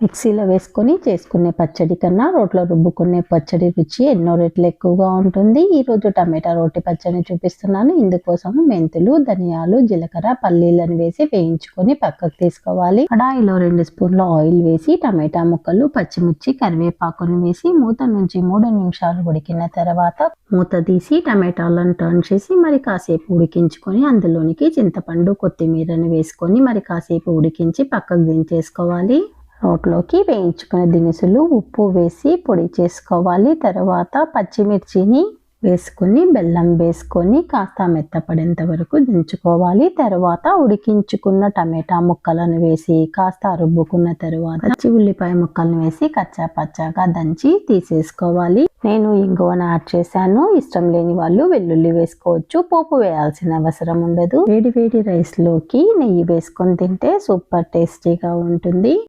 మిక్సీలో వేసుకొని చేసుకునే పచ్చడి కన్నా రోట్లో రుబ్బుకునే పచ్చడి రుచి ఎన్నో రెట్లు ఎక్కువగా ఉంటుంది. ఈరోజు టమాటా రోటి పచ్చడిని చూపిస్తున్నాను. ఇందుకోసం మెంతులు, ధనియాలు, జీలకర్ర, పల్లీలను వేసి వేయించుకొని పక్కకు తీసుకోవాలి. కడాయిలో 2 స్పూన్ల ఆయిల్ వేసి టమాటా ముక్కలు, పచ్చిమిర్చి, కరివేపాకును వేసి మూత నుంచి 3 నిమిషాలు ఉడికిన తర్వాత మూత తీసి టమాటాలను టర్న్ చేసి మరి కాసేపు ఉడికించుకొని అందులోనికి చింతపండు, కొత్తిమీరను వేసుకొని మరి కాసేపు ఉడికించి పక్కకు దించేసుకోవాలి. రోట్లోకి వేయించుకున్న దినుసులు, ఉప్పు వేసి పొడి చేసుకోవాలి. తర్వాత పచ్చిమిర్చిని వేసుకొని బెల్లం వేసుకొని కాస్త మెత్తపడేంత వరకు దించుకోవాలి. తర్వాత ఉడికించుకున్న టమాటా ముక్కలను వేసి కాస్త రుబ్బుకున్న తర్వాత పచ్చి ఉల్లిపాయ ముక్కలను వేసి కచ్చా పచ్చాగా దంచి తీసేసుకోవాలి. నేను ఇంగువను యాడ్ చేశాను. ఇష్టం లేని వాళ్ళు వెల్లుల్లి వేసుకోవచ్చు. పోపు వేయాల్సిన అవసరం ఉండదు. వేడి వేడి రైస్లోకి నెయ్యి వేసుకొని తింటే సూపర్ టేస్టీగా ఉంటుంది.